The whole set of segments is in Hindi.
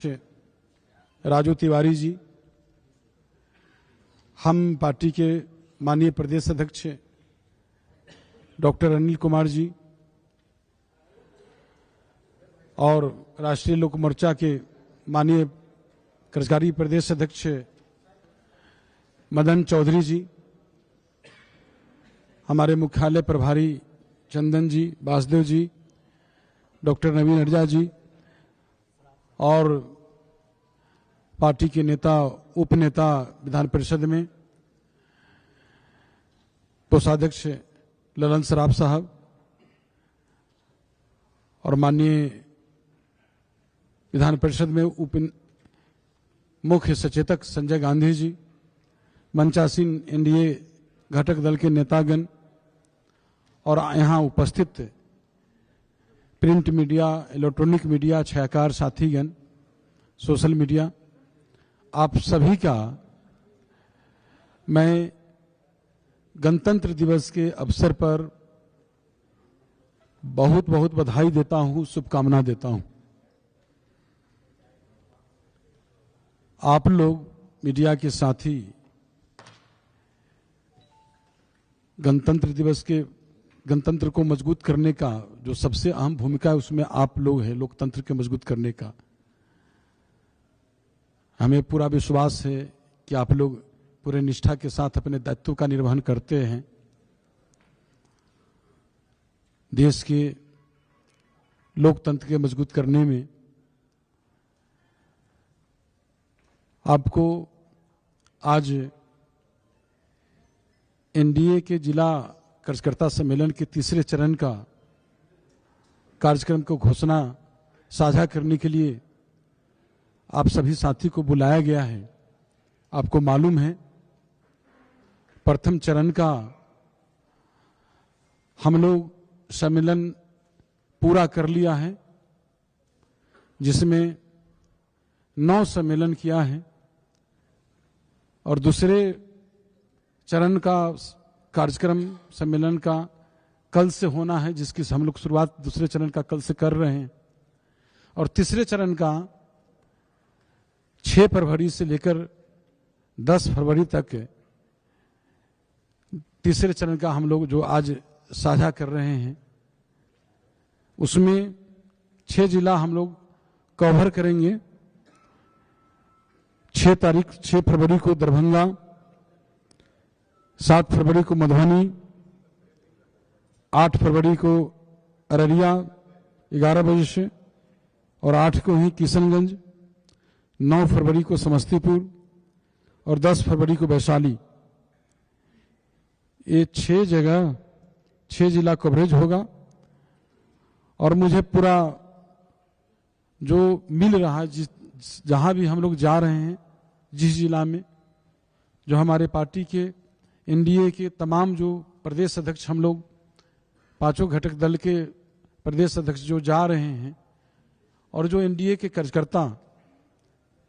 राजू तिवारी जी, हम पार्टी के माननीय प्रदेश अध्यक्ष डॉक्टर अनिल कुमार जी और राष्ट्रीय लोक मोर्चा के माननीय कार्यकारी प्रदेश अध्यक्ष मदन चौधरी जी, हमारे मुख्यालय प्रभारी चंदन जी, वासुदेव जी, डॉक्टर नवीन अडजा जी और पार्टी के नेता उपनेता विधान परिषद में कोषाध्यक्ष ललन सराफ साहब और माननीय विधान परिषद में उप मुख्य सचेतक संजय गांधी जी, मंचासीन एनडीए घटक दल के नेतागण और यहाँ उपस्थित प्रिंट मीडिया, इलेक्ट्रॉनिक मीडिया, छायाकार साथीगण, सोशल मीडिया, आप सभी का मैं गणतंत्र दिवस के अवसर पर बहुत बहुत बधाई देता हूं, शुभकामना देता हूं। आप लोग मीडिया के साथी गणतंत्र दिवस के गणतंत्र को मजबूत करने का जो सबसे अहम भूमिका है उसमें आप लोग हैं, लोकतंत्र के मजबूत करने का। हमें पूरा विश्वास है कि आप लोग पूरे निष्ठा के साथ अपने दायित्व का निर्वहन करते हैं। देश के लोकतंत्र के मजबूत करने में आपको आज एनडीए के जिला कार्यकर्ता सम्मेलन के तीसरे चरण का कार्यक्रम को घोषणा साझा करने के लिए आप सभी साथी को बुलाया गया है। आपको मालूम है प्रथम चरण का हम लोग सम्मेलन पूरा कर लिया है, जिसमें 9 सम्मेलन किया है और दूसरे चरण का कार्यक्रम सम्मेलन का कल से होना है, जिसकी हम लोग शुरुआत दूसरे चरण का कल से कर रहे हैं और तीसरे चरण का 6 फरवरी से लेकर 10 फरवरी तक तीसरे चरण का हम लोग जो आज साझा कर रहे हैं उसमें 6 जिला हम लोग कवर करेंगे। 6 फरवरी को दरभंगा, 7 फरवरी को मधुबनी, 8 फरवरी को अररिया 11 बजे से और 8 को ही किशनगंज, 9 फरवरी को समस्तीपुर और 10 फरवरी को वैशाली। ये 6 जगह 6 जिला कवरेज होगा और मुझे पूरा जो मिल रहा है, जहां भी हम लोग जा रहे हैं, जिस जिला में जो हमारे पार्टी के एनडीए के तमाम जो प्रदेश अध्यक्ष हम लोग 5 घटक दल के प्रदेश अध्यक्ष जो जा रहे हैं और जो एनडीए के कार्यकर्ता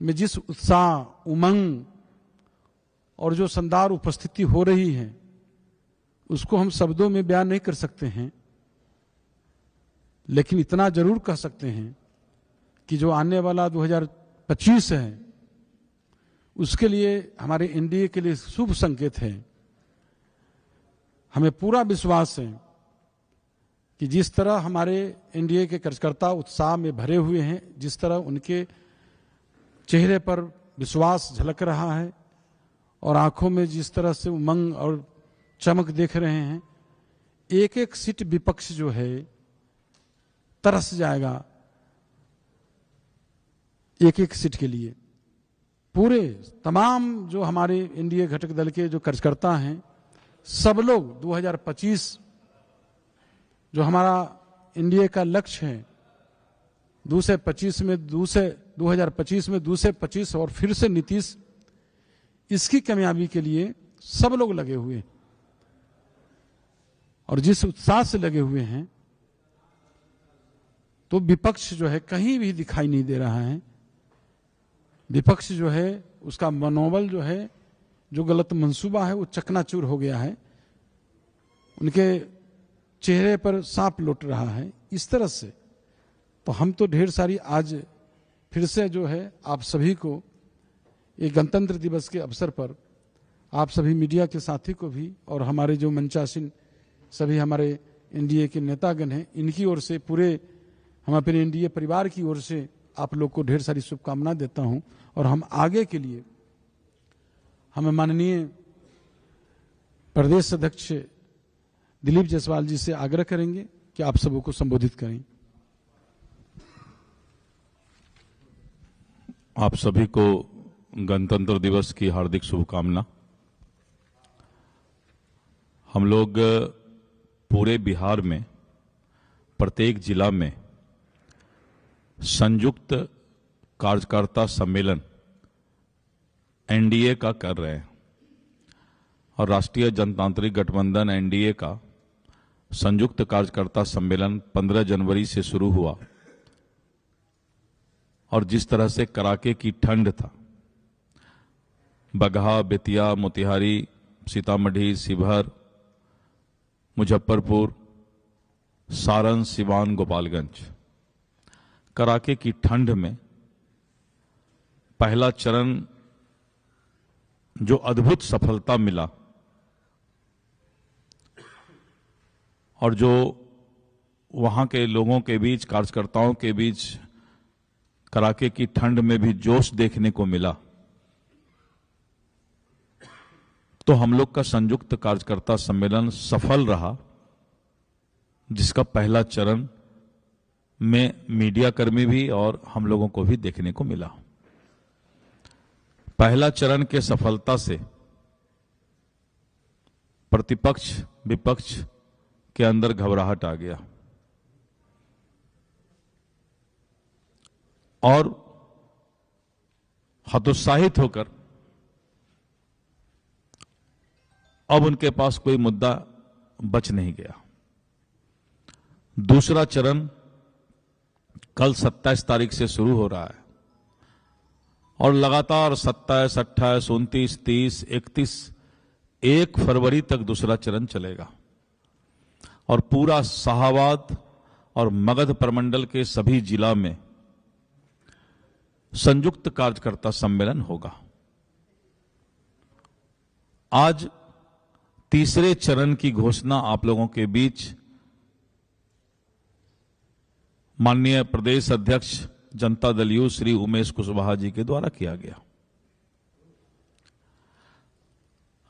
में जिस उत्साह, उमंग और जो शानदार उपस्थिति हो रही है उसको हम शब्दों में बयान नहीं कर सकते हैं, लेकिन इतना जरूर कह सकते हैं कि जो आने वाला 2025 है उसके लिए हमारे एनडीए के लिए शुभ संकेत है। हमें पूरा विश्वास है कि जिस तरह हमारे एनडीए के कार्यकर्ता उत्साह में भरे हुए हैं, जिस तरह उनके चेहरे पर विश्वास झलक रहा है और आंखों में जिस तरह से उमंग और चमक देख रहे हैं, एक एक सीट विपक्ष जो है तरस जाएगा एक एक सीट के लिए। पूरे तमाम जो हमारे एनडीए घटक दल के जो कार्यकर्ता हैं सब लोग 2025 जो हमारा एनडीए का लक्ष्य है 2025 में 225 और फिर से नीतीश, इसकी कामयाबी के लिए सब लोग लगे हुए हैं और जिस उत्साह से लगे हुए हैं तो विपक्ष जो है कहीं भी दिखाई नहीं दे रहा है। विपक्ष जो है उसका मनोबल जो है, जो गलत मंसूबा है वो चकनाचूर हो गया है, उनके चेहरे पर सांप लौट रहा है। इस तरह से तो हम तो ढेर सारी आज फिर से जो है आप सभी को एक गणतंत्र दिवस के अवसर पर आप सभी मीडिया के साथी को भी और हमारे जो मंचासीन सभी हमारे एनडीए के नेतागण हैं, इनकी ओर से पूरे हम अपने एनडीए परिवार की ओर से आप लोग को ढेर सारी शुभकामनाएं देता हूं। और हम आगे के लिए हमें माननीय प्रदेश अध्यक्ष दिलीप जायसवाल जी से आग्रह करेंगे कि आप सबों को संबोधित करें। आप सभी को गणतंत्र दिवस की हार्दिक शुभकामना। हम लोग पूरे बिहार में प्रत्येक जिला में संयुक्त कार्यकर्ता सम्मेलन एनडीए का कर रहे हैं और राष्ट्रीय जनतांत्रिक गठबंधन एनडीए का संयुक्त कार्यकर्ता सम्मेलन 15 जनवरी से शुरू हुआ और जिस तरह से कड़ाके की ठंड था, बगहा, बेतिया, मोतिहारी, सीतामढ़ी, शिवहर, मुजफ्फरपुर, सारण, सिवान, गोपालगंज, कड़ाके की ठंड में पहला चरण जो अद्भुत सफलता मिला और जो वहां के लोगों के बीच, कार्यकर्ताओं के बीच कड़ाके की ठंड में भी जोश देखने को मिला, तो हम लोग का संयुक्त कार्यकर्ता सम्मेलन सफल रहा, जिसका पहला चरण में मीडिया कर्मी भी और हम लोगों को भी देखने को मिला। पहला चरण के सफलता से प्रतिपक्ष विपक्ष के अंदर घबराहट आ गया और हतोत्साहित होकर अब उनके पास कोई मुद्दा बच नहीं गया। दूसरा चरण कल 27 तारीख से शुरू हो रहा है और लगातार 27, 28, 29, 30, 31, 1 फरवरी तक दूसरा चरण चलेगा और पूरा शाहाबाद और मगध प्रमंडल के सभी जिला में संयुक्त कार्यकर्ता सम्मेलन होगा। आज तीसरे चरण की घोषणा आप लोगों के बीच माननीय प्रदेश अध्यक्ष जनता दल यू श्री उमेश कुशवाहा जी के द्वारा किया गया।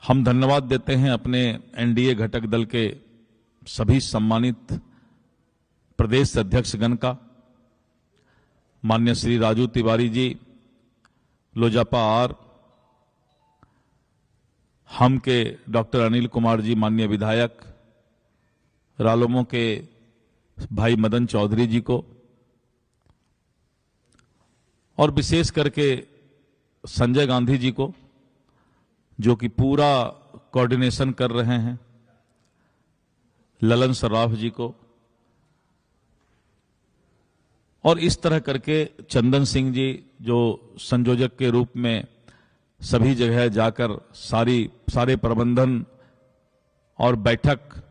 हम धन्यवाद देते हैं अपने एनडीए घटक दल के सभी सम्मानित प्रदेश अध्यक्षगण का, माननीय श्री राजू तिवारी जी, लोजपा आर, हम के डॉक्टर अनिल कुमार जी माननीय विधायक, रालोमो के भाई मदन चौधरी जी को और विशेष करके संजय गांधी जी को जो कि पूरा कोऑर्डिनेशन कर रहे हैं, ललन सराफ जी को और इस तरह करके चंदन सिंह जी जो संयोजक के रूप में सभी जगह जाकर सारे प्रबंधन और बैठक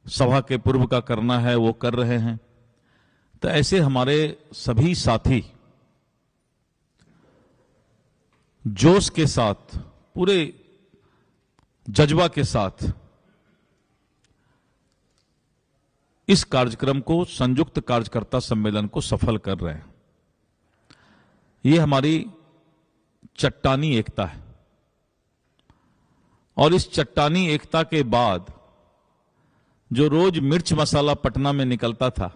सभा के पूर्व का करना है वो कर रहे हैं। तो ऐसे हमारे सभी साथी जोश के साथ, पूरे जज्बा के साथ इस कार्यक्रम को, संयुक्त कार्यकर्ता सम्मेलन को सफल कर रहे हैं। ये हमारी चट्टानी एकता है और इस चट्टानी एकता के बाद जो रोज मिर्च मसाला पटना में निकलता था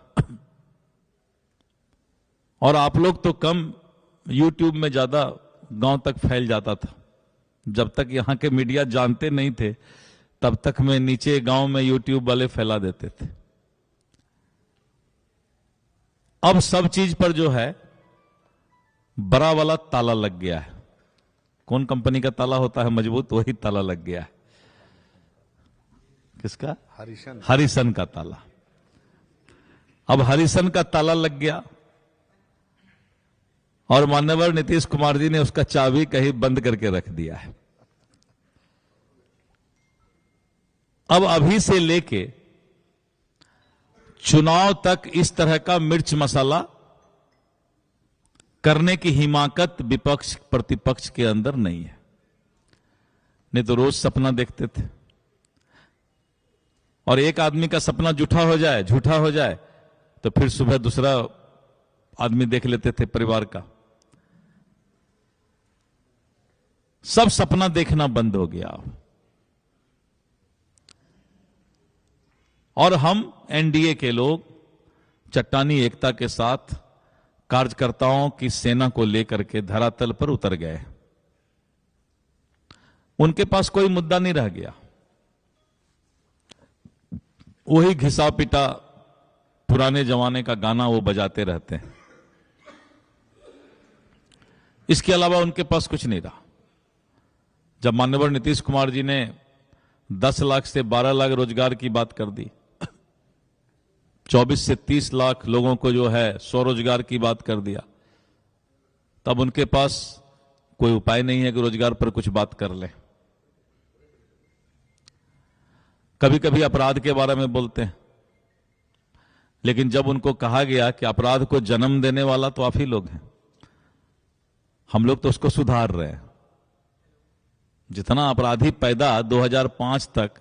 और आप लोग तो कम, यूट्यूब में ज्यादा गांव तक फैल जाता था। जब तक यहां के मीडिया जानते नहीं थे तब तक में नीचे गांव में यूट्यूब वाले फैला देते थे। अब सब चीज पर जो है बड़ा वाला ताला लग गया है। कौन कंपनी का ताला होता है मजबूत, वही ताला लग गया है। किसका? हरिसन का ताला। अब हरिसन का ताला लग गया और मान्यवर नीतीश कुमार जी ने उसका चाबी कहीं बंद करके रख दिया है। अब अभी से लेके चुनाव तक इस तरह का मिर्च मसाला करने की हिमाकत विपक्ष प्रतिपक्ष के अंदर नहीं है। नहीं तो रोज सपना देखते थे, और एक आदमी का सपना झूठा हो जाए तो फिर सुबह दूसरा आदमी देख लेते थे परिवार का। सब सपना देखना बंद हो गया। और हम एनडीए के लोग चट्टानी एकता के साथ कार्यकर्ताओं की सेना को लेकर के धरातल पर उतर गए। उनके पास कोई मुद्दा नहीं रह गया। वही घिसा पिटा पुराने जमाने का गाना वो बजाते रहते हैं। इसके अलावा उनके पास कुछ नहीं रहा। जब माननीय नीतीश कुमार जी ने 10 लाख से 12 लाख रोजगार की बात कर दी, 24 से 30 लाख लोगों को जो है स्वरोजगार की बात कर दिया, तब उनके पास कोई उपाय नहीं है कि रोजगार पर कुछ बात कर ले। कभी कभी अपराध के बारे में बोलते हैं, लेकिन जब उनको कहा गया कि अपराध को जन्म देने वाला तो आप ही लोग हैं, हम लोग तो उसको सुधार रहे हैं। जितना अपराधी पैदा 2005 तक